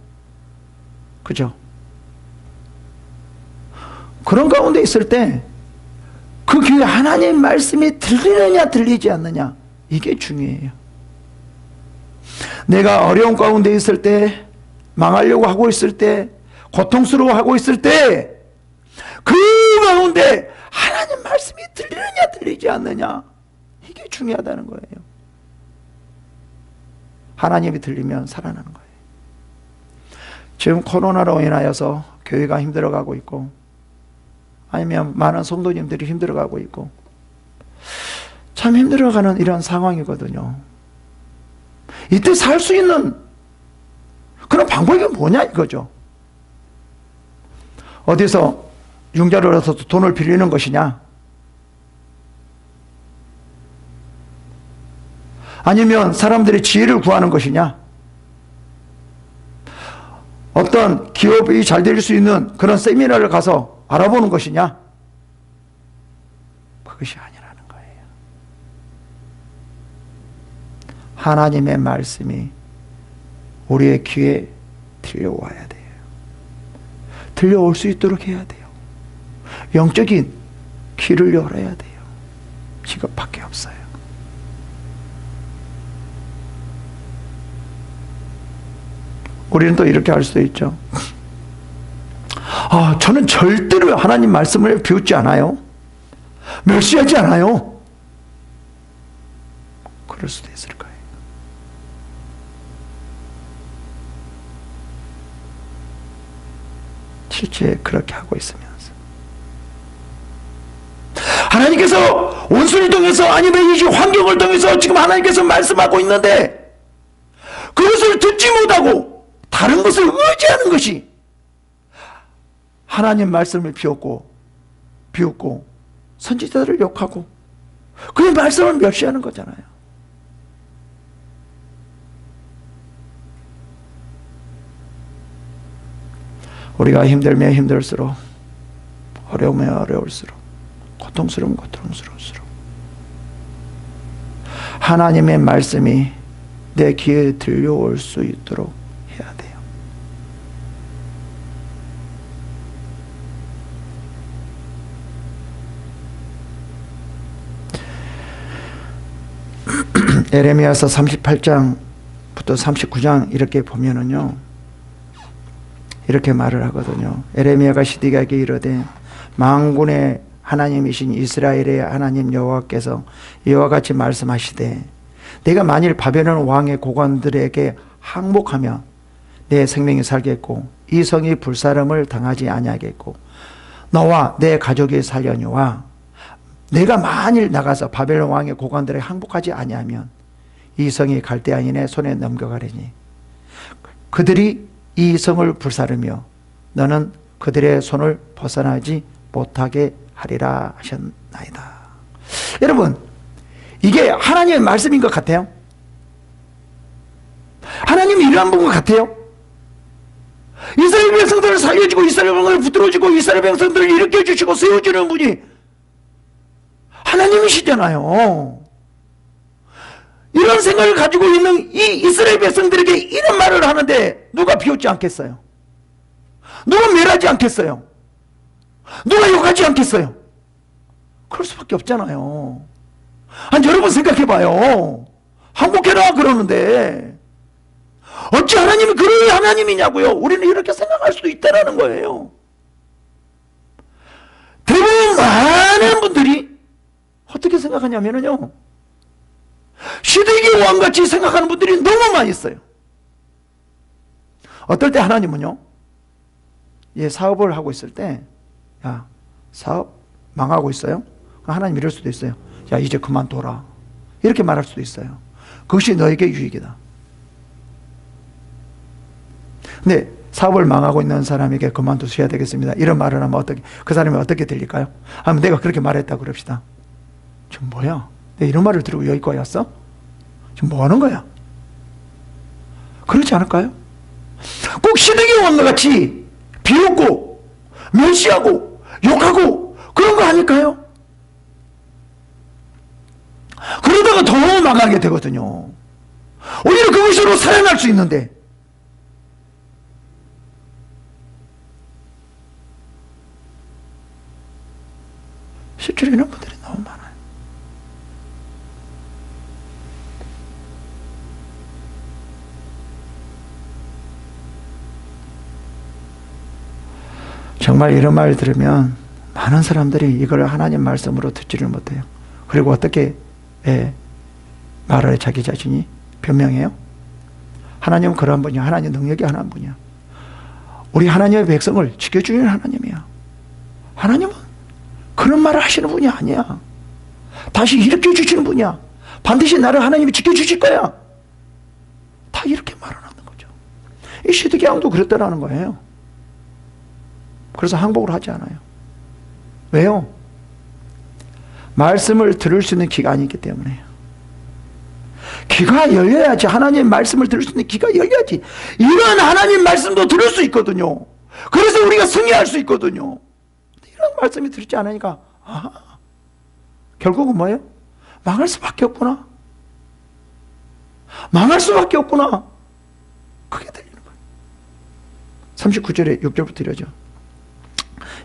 그죠? 그런 가운데 있을 때 그 귀에 하나님 말씀이 들리느냐 들리지 않느냐, 이게 중요해요. 내가 어려운 가운데 있을 때, 망하려고 하고 있을 때, 고통스러워하고 있을 때 그 가운데 하나님 말씀이 들리느냐 들리지 않느냐, 이게 중요하다는 거예요. 하나님이 들리면 살아나는 거예요. 지금 코로나로 인하여서 교회가 힘들어가고 있고, 아니면 많은 성도님들이 힘들어가고 있고, 참 힘들어가는 이런 상황이거든요. 이때 살 수 있는 그런 방법이 뭐냐 이거죠. 어디서 융자를 얻어서 돈을 빌리는 것이냐, 아니면 사람들의 지혜를 구하는 것이냐, 어떤 기업이 잘 될 수 있는 그런 세미나를 가서 알아보는 것이냐, 그것이 아니라는 거예요. 하나님의 말씀이 우리의 귀에 들려와야 돼요. 들려올 수 있도록 해야 돼요. 영적인 귀를 열어야 돼요. 이것밖에 없어요. 우리는 또 이렇게 할 수도 있죠. 저는 절대로 하나님 말씀을 비웃지 않아요. 멸시하지 않아요. 그럴 수도 있을 거예요. 실제 그렇게 하고 있으면서 하나님께서 원수를 통해서 아니면 이 환경을 통해서 지금 하나님께서 말씀하고 있는데 그것을 듣지 못하고 다른 것을 의지하는 것이 하나님 말씀을 비웃고 선지자들을 욕하고 그의 말씀을 멸시하는 거잖아요. 우리가 힘들면 힘들수록, 어려우면 어려울수록, 고통스러우면 고통스러울수록 하나님의 말씀이 내 귀에 들려올 수 있도록 해야 돼요. 에레미야서 38장부터 39장 이렇게 보면은요, 이렇게 말을 하거든요. 에레미야가 시드기야에게 이르되 만군의 하나님이신 이스라엘의 하나님 여호와께서 이와 같이 말씀하시되 내가 만일 바벨론 왕의 고관들에게 항복하면 내 생명이 살겠고 이 성이 불사름을 당하지 아니하겠고 너와 내 가족이 살려니와 내가 만일 나가서 바벨론 왕의 고관들에게 항복하지 아니하면 이 성이 갈대아인의 손에 넘겨가리니 그들이 이 성을 불사르며 너는 그들의 손을 벗어나지 못하게 하리라 하셨나이다. 여러분, 이게 하나님의 말씀인 것 같아요? 하나님이 이러한 분 것 같아요? 이스라엘 백성들을 살려주고 이스라엘 백성들을 붙들어주고 이스라엘 백성들을 일으켜주시고 세워주는 분이 하나님이시잖아요. 이런 생각을 가지고 있는 이 이스라엘 백성들에게 이런 말을 하는데 누가 비웃지 않겠어요? 누가 멸하지 않겠어요? 누가 욕하지 않겠어요? 그럴 수밖에 없잖아요. 아니, 여러분 생각해봐요. 항복해라 그러는데 어찌 하나님이 그런 하나님이냐고요? 우리는 이렇게 생각할 수도 있다는 거예요. 대부분 많은 분들이 어떻게 생각하냐면요, 시드기야 왕같이 생각하는 분들이 너무 많이 있어요. 어떨 때 하나님은요, 사업을 하고 있을 때, 야, 사업 망하고 있어요? 하나님 이럴 수도 있어요. 야, 이제 그만둬라. 이렇게 말할 수도 있어요. 그것이 너에게 유익이다. 근데 사업을 망하고 있는 사람에게 그만두셔야 되겠습니다, 이런 말을 하면 어떻게, 그 사람이 어떻게 들릴까요? 하면 내가 그렇게 말했다고 그럽시다. 지금 뭐야? 내가 이런 말을 들고 여기까지 왔어? 지금 뭐 하는 거야? 그렇지 않을까요? 꼭 시드기야 왕과 같이 비웃고 멸시하고 욕하고 그런 거 아닐까요? 그러다가 더 망하게 되거든요. 오히려 그것으로 살아날 수 있는데, 실제로 이런 분들이 너무 많아요. 정말 이런 말 들으면 많은 사람들이 이걸 하나님 말씀으로 듣지를 못해요. 그리고 어떻게 말을 해 자기 자신이 변명해요? 하나님은 그러한 분이야. 하나님 능력이 하나인 분이야. 우리 하나님의 백성을 지켜주는 하나님이야. 하나님은 그런 말을 하시는 분이 아니야. 다시 일으켜주시는 분이야. 반드시 나를 하나님이 지켜주실 거야. 다 이렇게 말을 하는 거죠. 이 시드기야 왕도 그랬다라는 거예요. 그래서 항복을 하지 않아요. 왜요? 말씀을 들을 수 있는 귀가 있기 때문에요. 귀가 열려야지. 하나님 말씀을 들을 수 있는 귀가 열려야지 이런 하나님 말씀도 들을 수 있거든요. 그래서 우리가 승리할 수 있거든요. 이런 말씀이 들지 않으니까 결국은 뭐예요? 망할 수밖에 없구나. 망할 수밖에 없구나. 그게 들리는 거예요. 39절에 6절부터 이러죠.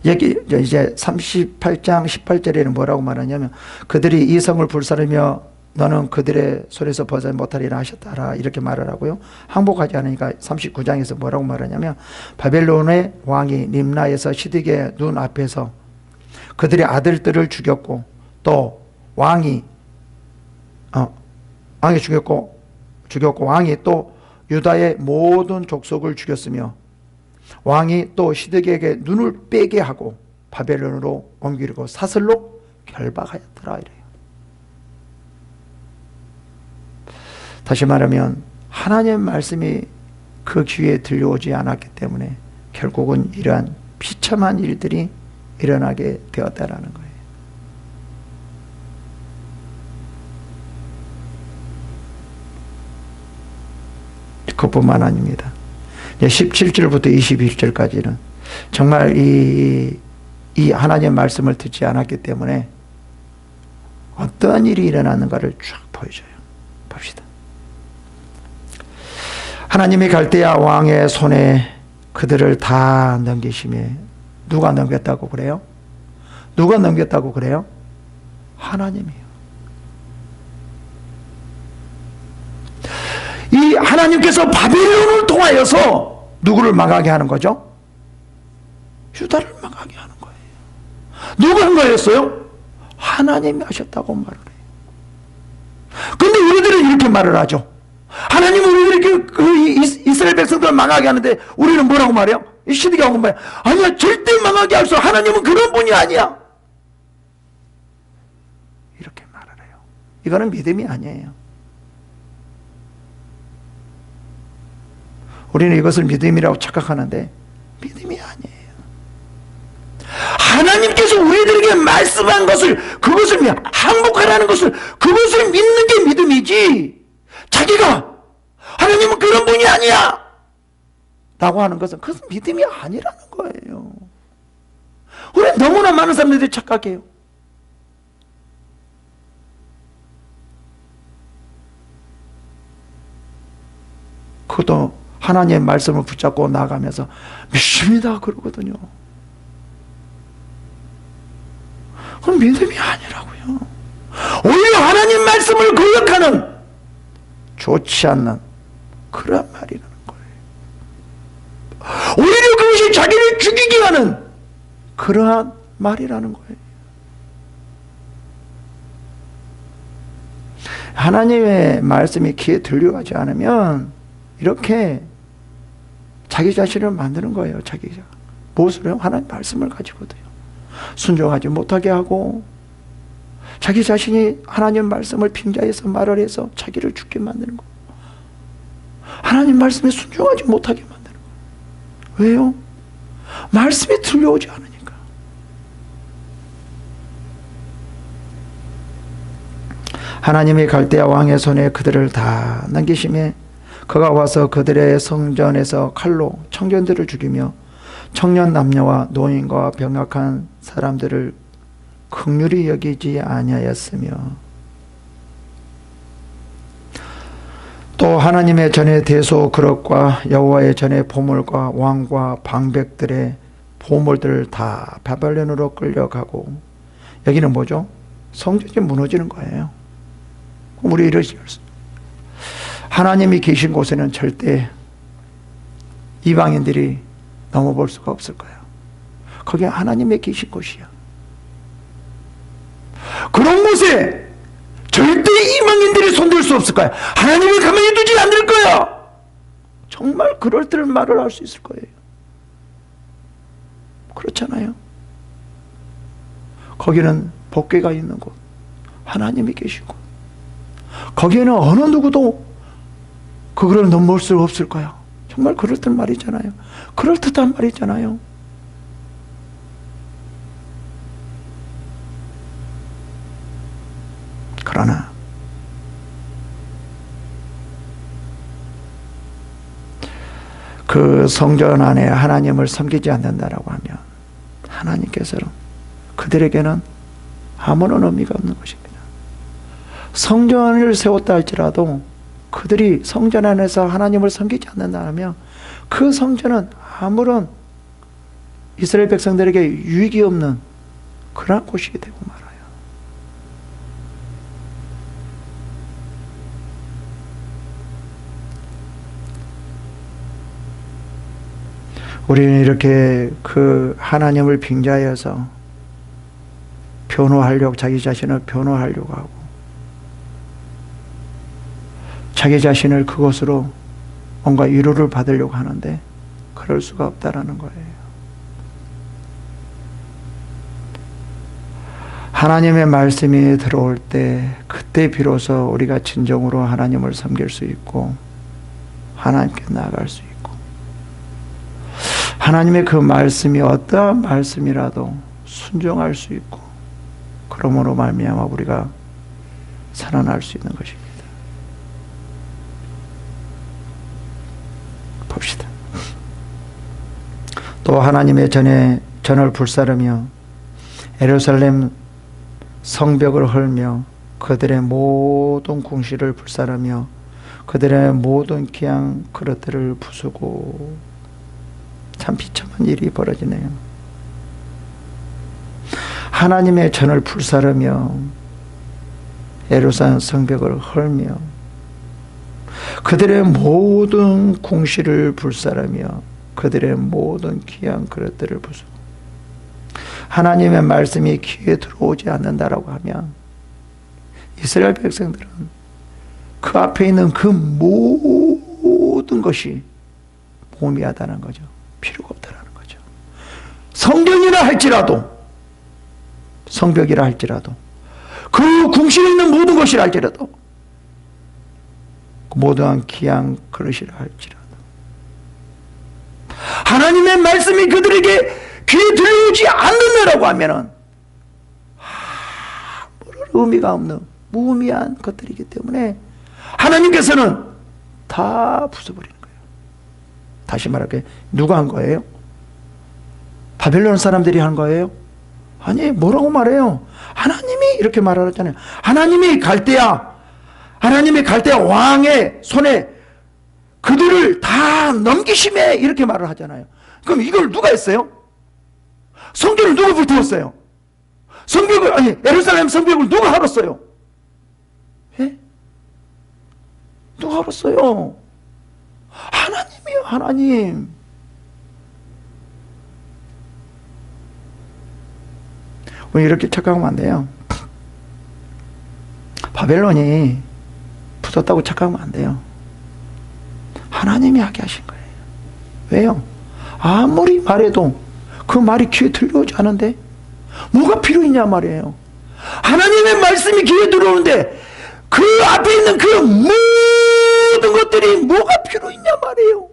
여기 이제 38장 18절에는 뭐라고 말하냐면 그들이 이 성을 불사르며 너는 그들의 손에서 벗어나지 못하리라 하셨다라, 이렇게 말을 하고요. 항복하지 않으니까 39장에서 뭐라고 말하냐면 바벨론의 왕이 림나에서 시드기야 눈 앞에서 그들의 아들들을 죽였고 또 왕이 죽였고 왕이 또 유다의 모든 족속을 죽였으며 왕이 또 시드기에게 눈을 빼게 하고 바벨론으로 옮기고 사슬로 결박하였더라 이래요. 다시 말하면 하나님의 말씀이 그 귀에 들려오지 않았기 때문에 결국은 이러한 비참한 일들이 일어나게 되었다라는 거예요. 그뿐만 아닙니다. 17절부터 21절까지는 정말 이 하나님의 말씀을 듣지 않았기 때문에 어떠한 일이 일어나는가를 쫙 보여줘요. 봅시다. 하나님이 갈대아 왕의 손에 그들을 다 넘기심에 누가 넘겼다고 그래요? 누가 넘겼다고 그래요? 하나님이요. 이 하나님께서 바벨론을 통하여서 누구를 망하게 하는 거죠? 유다를 망하게 하는 거예요. 누가 한 거였어요? 하나님이 하셨다고 말을 해요. 그런데 우리들은 이렇게 말을 하죠. 하나님은 우리들에게 그 이스라엘 백성들을 망하게 하는데 우리는 뭐라고 말해요? 이 시드기야 온 거야. 아니야, 절대 망하게 할 수 없어. 하나님은 그런 분이 아니야. 이렇게 말을 해요. 이거는 믿음이 아니에요. 우리는 이것을 믿음이라고 착각하는데 믿음이 아니에요. 하나님께서 우리들에게 말씀한 것을, 그것을 항복하라는 것을, 그것을 믿는 게 믿음이지, 자기가 하나님은 그런 분이 아니야 라고 하는 것은 그것은 믿음이 아니라는 거예요. 우리는 너무나 많은 사람들이 착각해요. 그것도 하나님의 말씀을 붙잡고 나가면서 믿습니다 그러거든요. 그건 믿음이 아니라고요. 오히려 하나님 말씀을 거역하는, 좋지 않는 그런 말이라는 거예요. 오히려 그것이 자기를 죽이게 하는 그러한 말이라는 거예요. 하나님의 말씀이 귀에 들려가지 않으면 이렇게 자기 자신을 만드는 거예요. 자기가 무엇을 해요? 하나님 말씀을 가지고도요. 순종하지 못하게 하고 자기 자신이 하나님 말씀을 빙자해서 말을 해서 자기를 죽게 만드는 거예요. 하나님 말씀에 순종하지 못하게 만드는 거예요. 왜요? 말씀이 들려오지 않으니까. 하나님이 갈대아 왕의 손에 그들을 다 넘기심에 그가 와서 그들의 성전에서 칼로 청년들을 죽이며 청년 남녀와 노인과 병약한 사람들을 긍휼히 여기지 아니하였으며, 또 하나님의 전에 대소 그릇과 여호와의 전에 보물과 왕과 방백들의 보물들을 다 바벨론으로 끌려가고, 여기는 뭐죠? 성전이 무너지는 거예요. 우리 이러시 하나님이 계신 곳에는 절대 이방인들이 넘어볼 수가 없을 거예요. 거기 하나님이 계신 곳이야. 그런 곳에 절대 이방인들이 손댈 수 없을 거야. 하나님을 가만히 두지 않을 거야. 정말 그럴 듯한 말을 할 수 있을 거예요. 그렇잖아요. 거기는 복궤가 있는 곳, 하나님이 계신 곳. 거기에는 어느 누구도 그거를 넘볼 수 없을 거야. 정말 그럴듯한 말이잖아요. 그럴듯한 말이잖아요. 그러나 그 성전 안에 하나님을 섬기지 않는다라고 하면 하나님께서는 그들에게는 아무런 의미가 없는 것입니다. 성전을 세웠다 할지라도 그들이 성전 안에서 하나님을 섬기지 않는다면 그 성전은 아무런 이스라엘 백성들에게 유익이 없는 그런 곳이 되고 말아요. 우리는 이렇게 그 하나님을 빙자해서 변호하려고, 자기 자신을 변호하려고 하고 자기 자신을 그것으로 뭔가 위로를 받으려고 하는데 그럴 수가 없다라는 거예요. 하나님의 말씀이 들어올 때 그때 비로소 우리가 진정으로 하나님을 섬길 수 있고 하나님께 나아갈 수 있고 하나님의 그 말씀이 어떠한 말씀이라도 순종할 수 있고 그러므로 말미암아 우리가 살아날 수 있는 것입니다. 봅시다. 또 하나님의 전을 불사르며 예루살렘 성벽을 헐며 그들의 모든 궁실을 불사르며 그들의 모든 귀한 그릇들을 부수고 참 비참한 일이 벌어지네요. 하나님의 전을 불사르며 예루살렘 성벽을 헐며 그들의 모든 궁실을 불사르며 그들의 모든 귀한 그릇들을 부수고 하나님의 말씀이 귀에 들어오지 않는다라고 하면 이스라엘 백성들은 그 앞에 있는 그 모든 것이 모미하다는 거죠. 필요가 없다는 거죠. 성경이라 할지라도 성벽이라 할지라도 그 궁실에 있는 모든 것이라 할지라도 그 모든 귀한 그릇이라 할지라도 하나님의 말씀이 그들에게 귀에 들려오지 않는다라고 하면은 아무런 의미가 없는 무의미한 것들이기 때문에 하나님께서는 다 부숴버리는 거예요. 다시 말할게요. 누가 한 거예요? 바벨론 사람들이 한 거예요? 아니, 뭐라고 말해요? 하나님이 이렇게 말하잖아요. 하나님이 갈대아 왕의 손에 그들을 다 넘기심에 이렇게 말을 하잖아요. 그럼 이걸 누가 했어요? 성전을 누가 불태웠어요? 예루살렘 성벽을 누가 헐었어요? 예? 누가 헐었어요? 하나님이요, 하나님. 우리 이렇게 착각하면 안 돼요. 바벨론이 부쉈다고 착각하면 안 돼요. 하나님이 하게 하신 거예요. 왜요? 아무리 말해도 그 말이 귀에 들려오지 않은데 뭐가 필요 있냐 말이에요. 하나님의 말씀이 귀에 들어오는데 그 앞에 있는 그 모든 것들이 뭐가 필요 있냐 말이에요.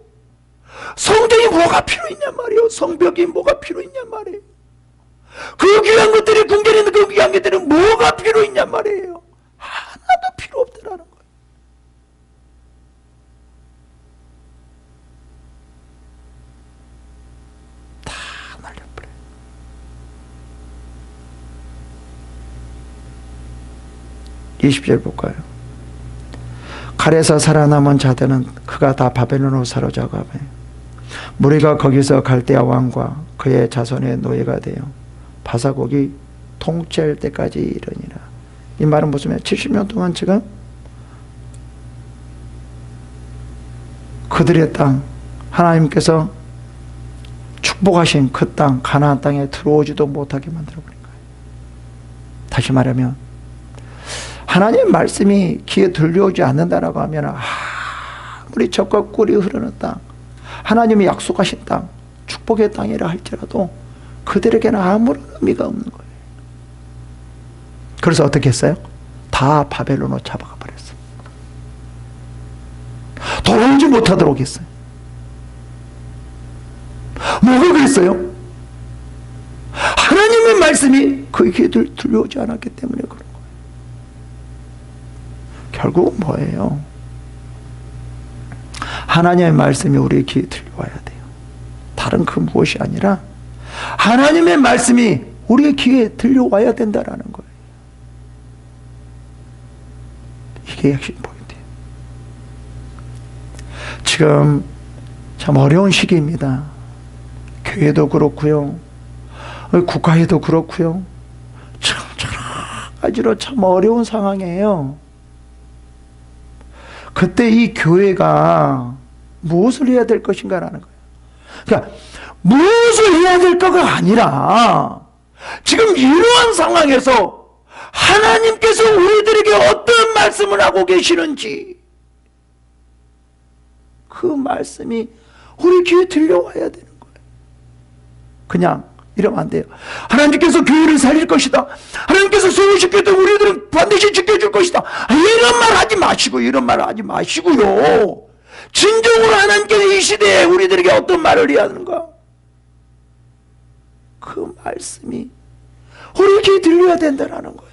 성전이 뭐가 필요 있냐 말이에요. 성벽이 뭐가 필요 있냐 말이에요. 그 귀한 것들이 궁전에 있는 그 귀한 것들이 뭐가 필요 있냐 말이에요. 하나도 필요 없더라는 거예요. 다 날려버려요. (20절) 볼까요? 칼에서 살아남은 자들은 그가 다 바벨론으로 사로잡아 무리가 거기서 갈대아 왕과 그의 자손의 노예가 되어 바사곡이 통치할 때까지 이르니라. 이 말은 무슨 말이에요? 70년 동안 지금 그들의 땅, 하나님께서 축복하신 그 땅, 가나안 땅에 들어오지도 못하게 만들어버린 거예요. 다시 말하면 하나님의 말씀이 귀에 들려오지 않는다라고 하면 아무리 젖과 꿀이 흐르는 땅, 하나님이 약속하신 땅, 축복의 땅이라 할지라도 그들에게는 아무런 의미가 없는 거예요. 그래서 어떻게 했어요? 다 바벨론으로 잡아가 버렸어요. 돌아오지 못하도록 했어요. 뭐가 그랬어요? 하나님의 말씀이 그 귀에 들려오지 않았기 때문에 그런 거예요. 결국은 뭐예요? 하나님의 말씀이 우리의 귀에 들려와야 돼요. 다른 그 무엇이 아니라 하나님의 말씀이 우리의 귀에 들려와야 된다라는 거예요. 이게 핵심 포인트예요. 지금 참 어려운 시기입니다. 교회도 그렇고요, 국가에도 그렇고요, 참 여러 가지로 참 어려운 상황이에요. 그때 이 교회가 무엇을 해야 될 것인가라는 거예요. 그러니까 무엇을 해야 될 거가 아니라 지금 이러한 상황에서 하나님께서 우리들에게 어떤 말씀을 하고 계시는지 그 말씀이 우리 귀에 들려와야 되는 거예요. 그냥 이러면 안 돼요. 하나님께서 교회를 살릴 것이다. 하나님께서 세우시겠다. 우리들은 반드시 지켜줄 것이다. 이런 말 하지 마시고, 이런 말 하지 마시고요. 진정으로 하나님께서 이 시대에 우리들에게 어떤 말을 해야 하는가? 그 말씀이 우리 귀에 들려야 된다는 거예요.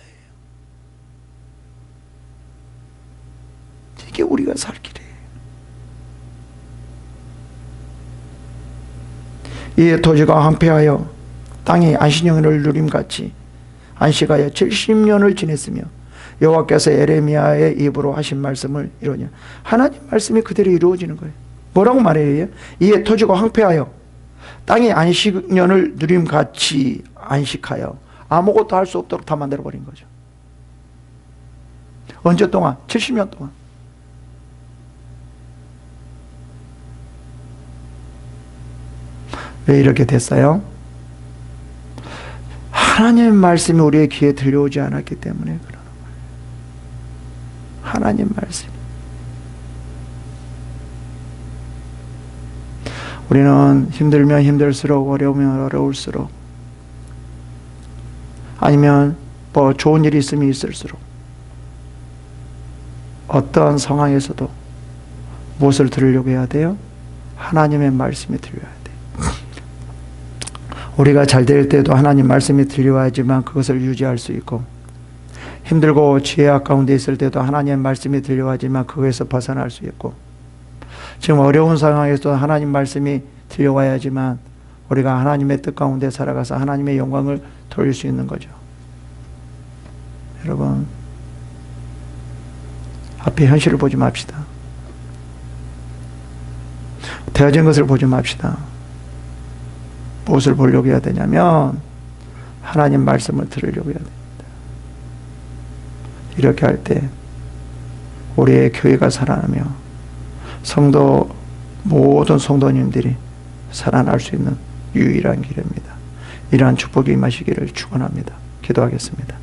이게 우리가 살 길이에요. 이에 토지가 황폐하여 땅이 안식년을 누림같이 안식하여 70년을 지냈으며 여호와께서 에레미야의 입으로 하신 말씀을 이루냐. 하나님 말씀이 그대로 이루어지는 거예요. 뭐라고 말해요? 이에 토지가 황폐하여 땅이 안식년을 누림같이 안식하여 아무것도 할 수 없도록 다 만들어버린 거죠. 언제 동안? 70년 동안. 왜 이렇게 됐어요? 하나님 말씀이 우리의 귀에 들려오지 않았기 때문에 그러는 거예요. 하나님 말씀. 우리는 힘들면 힘들수록, 어려우면 어려울수록, 아니면 뭐 좋은 일이 있으면 있을수록 어떠한 상황에서도 무엇을 들으려고 해야 돼요? 하나님의 말씀이 들려야 돼요. 우리가 잘 될 때도 하나님 말씀이 들려야지만 그것을 유지할 수 있고, 힘들고 죄악 가운데 있을 때도 하나님의 말씀이 들려야지만 그것에서 벗어날 수 있고, 지금 어려운 상황에서도 하나님 말씀이 들려와야지만 우리가 하나님의 뜻 가운데 살아가서 하나님의 영광을 돌릴 수 있는 거죠. 여러분, 앞에 현실을 보지 맙시다. 되어진 것을 보지 맙시다. 무엇을 보려고 해야 되냐면 하나님 말씀을 들으려고 해야 됩니다. 이렇게 할 때 우리의 교회가 살아나며 모든 성도님들이 살아날 수 있는 유일한 길입니다. 이러한 축복이 임하시기를 축원합니다. 기도하겠습니다.